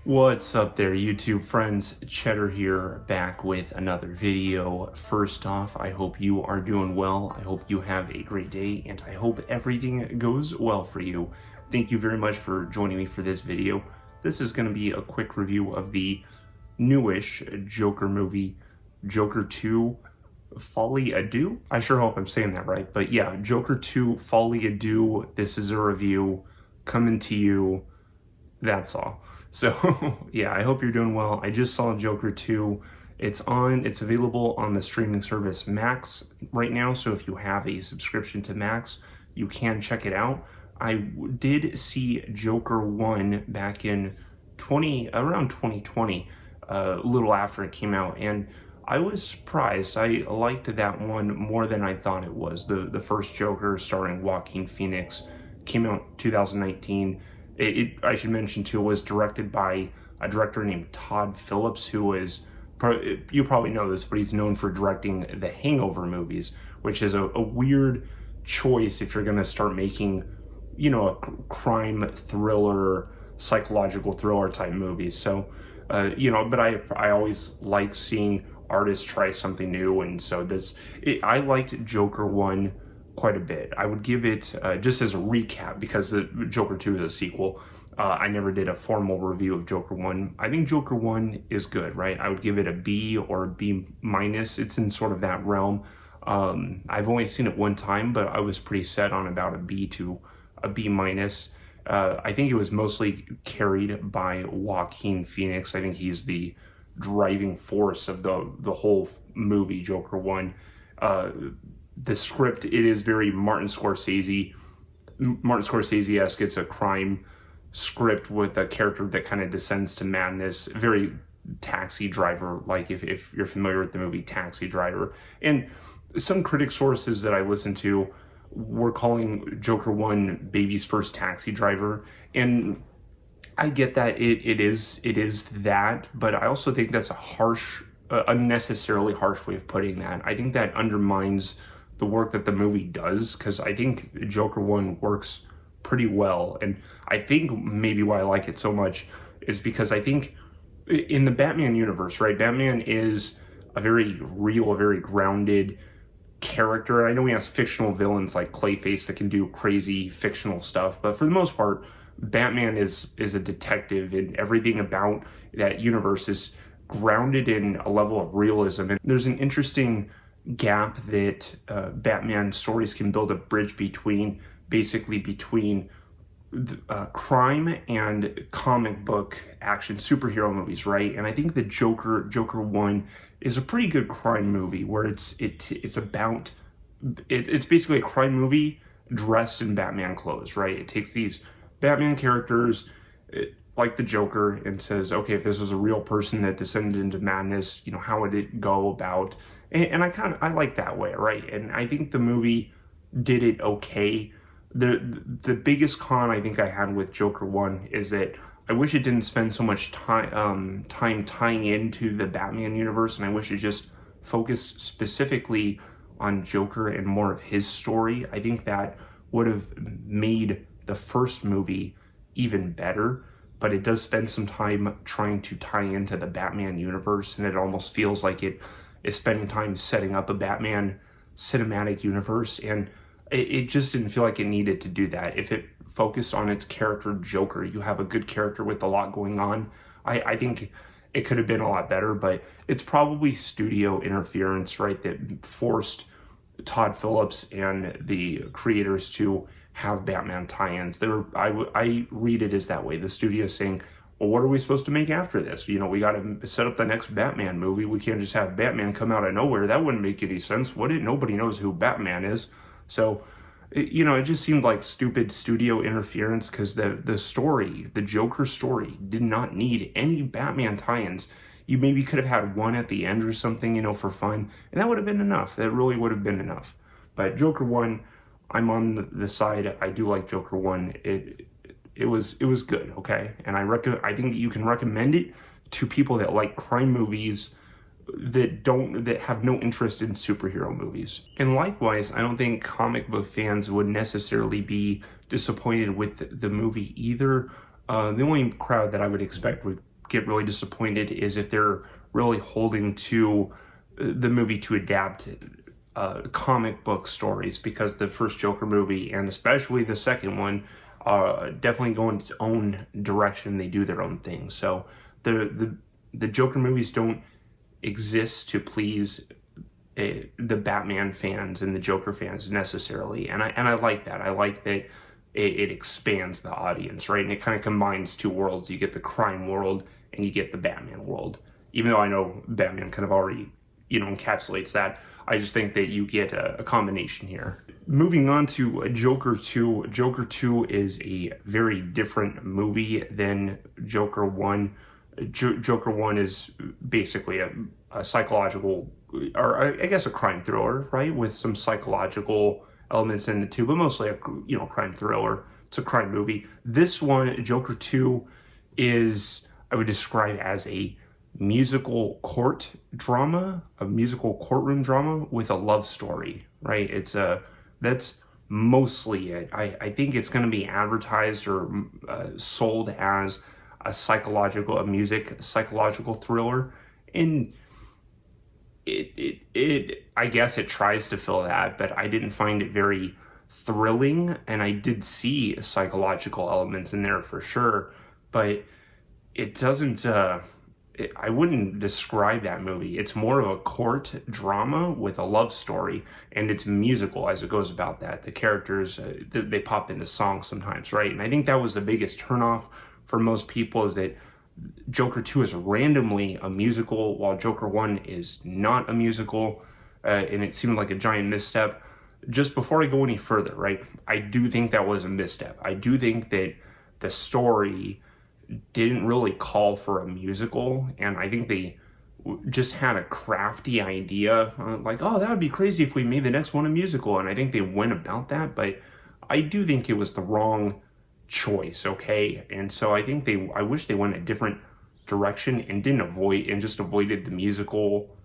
What's up there, YouTube friends? Chetter here, back with another video. First off, I hope you are doing well. I hope you have a great day, and I hope everything goes well for you. Thank you very much for joining me for this video. This is going to be a quick review of the newish Joker movie, Joker 2, Folie à Deux. I sure hope I'm saying that right, but yeah, Joker 2, Folie à Deux. This is a review coming to you. That's all. So yeah, I hope you're doing well. I just saw Joker 2. It's available on the streaming service Max right now. So if you have a subscription to Max, you can check it out. I did see Joker 1 back in around 2020, a little after it came out, and I was surprised. I liked that one more than I thought it was. The first Joker, starring Joaquin Phoenix, came out 2019. I should mention too, was directed by a director named Todd Phillips, who is, you probably know this, but he's known for directing the Hangover movies, which is a weird choice if you're going to start making, a crime thriller, psychological thriller type movies. So, but I always like seeing artists try something new, and so I liked Joker 1 quite a bit. I would give it, just as a recap, because the Joker 2 is a sequel. I never did a formal review of Joker 1. I think Joker 1 is good, right? I would give it a B or a B minus. It's in sort of that realm. I've only seen it one time, but I was pretty set on about a B to a B minus. I think it was mostly carried by Joaquin Phoenix. I think he's the driving force of the whole movie, Joker 1. The script, it is very Martin Scorsese-esque. It's a crime script with a character that kind of descends to madness, very Taxi Driver, like if you're familiar with the movie Taxi Driver. And some critic sources that I listened to were calling Joker 1 baby's first Taxi Driver, and I get that it is that, but I also think that's a harsh, unnecessarily harsh way of putting that. I think that undermines the work that the movie does, because I think Joker 1 works pretty well. And I think maybe why I like it so much is because I think in the Batman universe, right, Batman is a very real, a very grounded character. I know he has fictional villains like Clayface that can do crazy fictional stuff, but for the most part, Batman is a detective, and everything about that universe is grounded in a level of realism. And there's an interesting gap that Batman stories can build a bridge between crime and comic book action superhero movies, right? And I think the Joker 1 is a pretty good crime movie, where it's basically a crime movie dressed in Batman clothes, right? It takes these Batman characters like the Joker and says, okay, if this was a real person that descended into madness, how would it go about? And I like that way, right? And I think the movie did it okay. The biggest con I think I had with Joker 1 is that I wish it didn't spend so much time tying into the Batman universe, and I wish it just focused specifically on Joker and more of his story. I think that would have made the first movie even better, but it does spend some time trying to tie into the Batman universe, and it almost feels like it is spending time setting up a Batman cinematic universe, and it just didn't feel like it needed to do that. If it focused on its character Joker, you have a good character with a lot going on. I think it could have been a lot better, but it's probably studio interference, right, that forced Todd Phillips and the creators to have Batman tie-ins. I read it as that way. The studio saying, well, what are we supposed to make after this? We got to set up the next Batman movie. We can't just have Batman come out of nowhere. That wouldn't make any sense, would it? Nobody knows who Batman is. So, it just seemed like stupid studio interference, because the story, the Joker story, did not need any Batman tie-ins. You maybe could have had one at the end or something, for fun, and that would have been enough. That really would have been enough. But Joker 1, I'm on the side. I do like Joker 1. It was good, okay? And I think you can recommend it to people that like crime movies, that have no interest in superhero movies. And likewise, I don't think comic book fans would necessarily be disappointed with the movie either. The only crowd that I would expect would get really disappointed is if they're really holding to the movie to adapt comic book stories, because the first Joker movie and especially the second one definitely go in its own direction. They do their own thing. So the Joker movies don't exist to please the Batman fans and the Joker fans necessarily, and I like that. I like that it expands the audience, right? And it kind of combines two worlds. You get the crime world and you get the Batman world. Even though I know Batman kind of already, encapsulates that, I just think that you get a combination here. Moving on to Joker 2. Joker 2 is a very different movie than Joker 1. Joker 1 is basically a psychological, or I guess a crime thriller, right? With some psychological elements in it too, but mostly a crime thriller. It's a crime movie. This one, Joker 2, is, I would describe as a musical court drama, a musical courtroom drama with a love story, right? That's mostly it. I think it's going to be advertised or sold as a psychological thriller, and I guess it tries to fill that, but I didn't find it very thrilling, and I did see psychological elements in there for sure, but it doesn't, I wouldn't describe that movie. It's more of a court drama with a love story, and it's musical as it goes about that. The characters, they pop into songs sometimes, right? And I think that was the biggest turnoff for most people, is that Joker 2 is randomly a musical, while Joker 1 is not a musical, and it seemed like a giant misstep. Just before I go any further, right, I do think that was a misstep. I do think that the story didn't really call for a musical, and I think they just had a crafty idea, like, oh, that would be crazy if we made the next one a musical, and I think they went about that, but I do think it was the wrong choice, okay? And so I think I wish they went a different direction and just avoided the musical,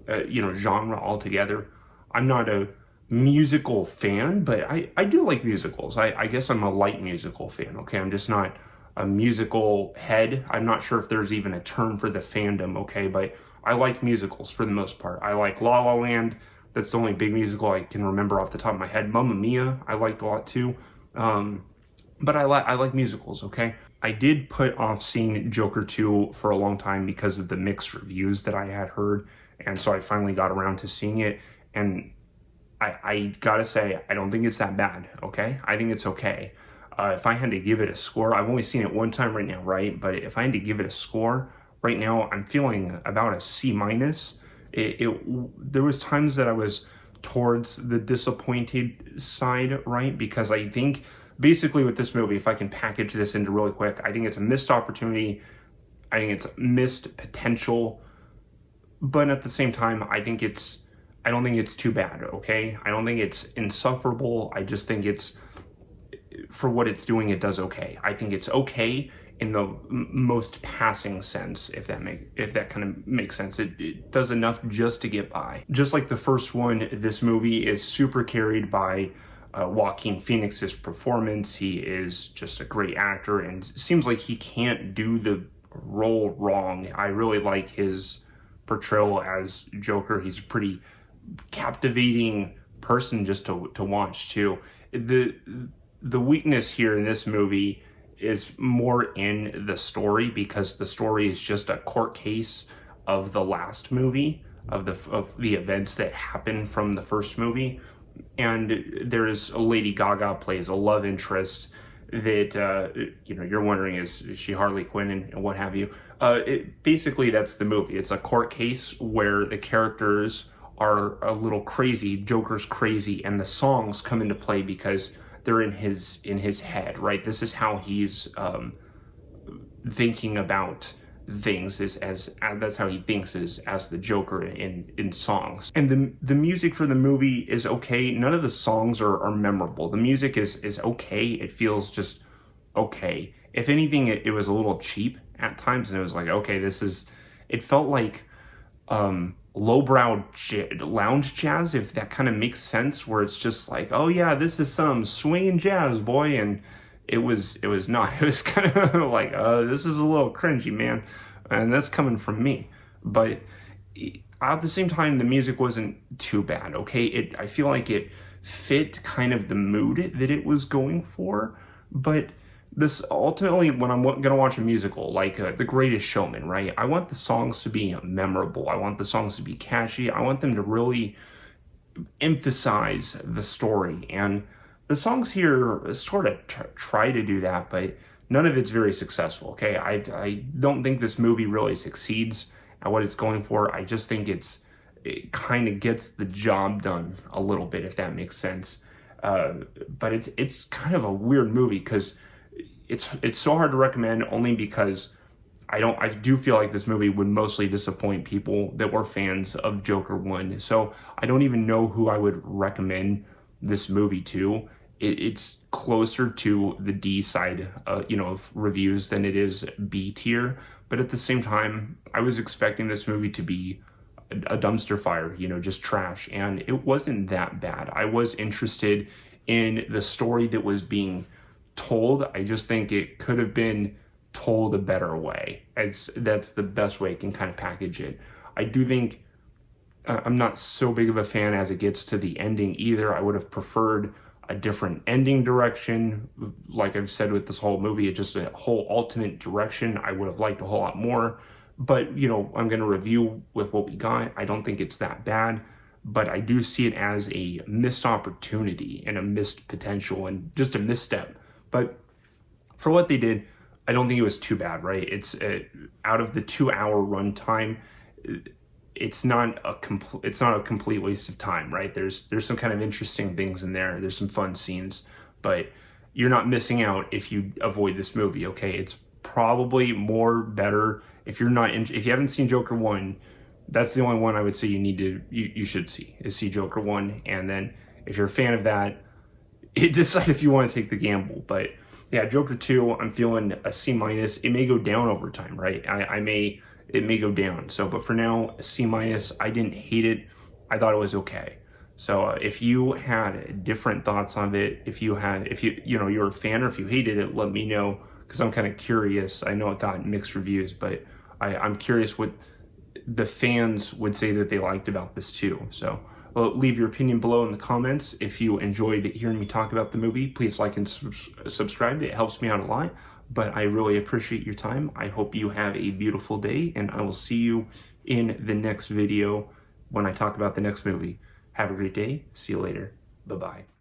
genre altogether. I'm not a musical fan, but I do like musicals. I guess I'm a light musical fan, okay? I'm just not a musical head. I'm not sure if there's even a term for the fandom, okay? But I like musicals for the most part. I like La La Land. That's the only big musical I can remember off the top of my head. Mamma Mia, I liked a lot too. But I like musicals, okay? I did put off seeing Joker 2 for a long time because of the mixed reviews that I had heard, and so I finally got around to seeing it, and I gotta say, I don't think it's that bad, okay? I think it's okay. If I had to give it a score, I've only seen it one time right now, right? But if I had to give it a score, right now, I'm feeling about a C-. There was times that I was towards the disappointed side, right? Because I think, basically with this movie, if I can package this into really quick, I think it's a missed opportunity. I think it's missed potential. But at the same time, I don't think it's too bad, okay? I don't think it's insufferable. I just think it's, for what it's doing, it does okay. I think it's okay in the most passing sense, if that kind of makes sense. It does enough just to get by. Just like the first one, this movie is super carried by Joaquin Phoenix's performance. He is just a great actor, and it seems like he can't do the role wrong. I really like his portrayal as Joker. He's a pretty captivating person just to watch too. The weakness here in this movie is more in the story, because the story is just a court case of the last movie, of the events that happened from the first movie. And there's a Lady Gaga plays a love interest that, you're wondering, is she Harley Quinn and what have you. Basically, that's the movie. It's a court case where the characters are a little crazy, Joker's crazy, and the songs come into play because they're in his head, right? This is how he's thinking about things, that's how he thinks as the Joker in songs. And the music for the movie is okay. None of the songs are memorable. The music is okay. It feels just okay. If anything, it was a little cheap at times, and it was like, okay, it felt like lowbrow lounge jazz, if that kind of makes sense, where it's just like, oh yeah, this is some swinging jazz, boy, and it was not. It was kind of like, this is a little cringy, man, and that's coming from me. But at the same time, the music wasn't too bad. Okay, I feel like it fit kind of the mood that it was going for, but this ultimately, when I'm gonna watch a musical like The Greatest Showman, right? I want the songs to be memorable. I want the songs to be catchy. I want them to really emphasize the story, and the songs here sort of try to do that, but none of it's very successful. Okay, I don't think this movie really succeeds at what it's going for. I just think it kind of gets the job done a little bit, if that makes sense. But it's kind of a weird movie because it's so hard to recommend, only because I do feel like this movie would mostly disappoint people that were fans of Joker 1. So I don't even know who I would recommend this movie to. It's closer to the D side, of reviews than it is B tier. But at the same time, I was expecting this movie to be a dumpster fire, just trash. And it wasn't that bad. I was interested in the story that was being told. I just think it could have been told a better way. That's the best way I can kind of package it. I do think I'm not so big of a fan as it gets to the ending either. I would have preferred a different ending direction. Like I've said with this whole movie, it's just a whole alternate direction I would have liked a whole lot more. But, I'm going to review with what we got. I don't think it's that bad, but I do see it as a missed opportunity and a missed potential and just a misstep. But for what they did, I don't think it was too bad, right? It's out of the 2-hour runtime, it's not a complete waste of time, right? There's some kind of interesting things in there. There's some fun scenes, but you're not missing out if you avoid this movie. Okay, it's probably better if you haven't seen Joker 1. That's the only one I would say you should see Joker 1, and then if you're a fan of that, decide if you want to take the gamble. But yeah, Joker 2, I'm feeling a C-. It may go down over time, right? It may go down. So, but for now, a C-. I didn't hate it. I thought it was okay. So if you had different thoughts on it, if you're a fan, or if you hated it, let me know, because I'm kind of curious. I know it got mixed reviews, but I'm curious what the fans would say that they liked about this too. So leave your opinion below in the comments. If you enjoyed hearing me talk about the movie, please like and subscribe. It helps me out a lot, but I really appreciate your time. I hope you have a beautiful day, and I will see you in the next video when I talk about the next movie. Have a great day. See you later. Bye-bye.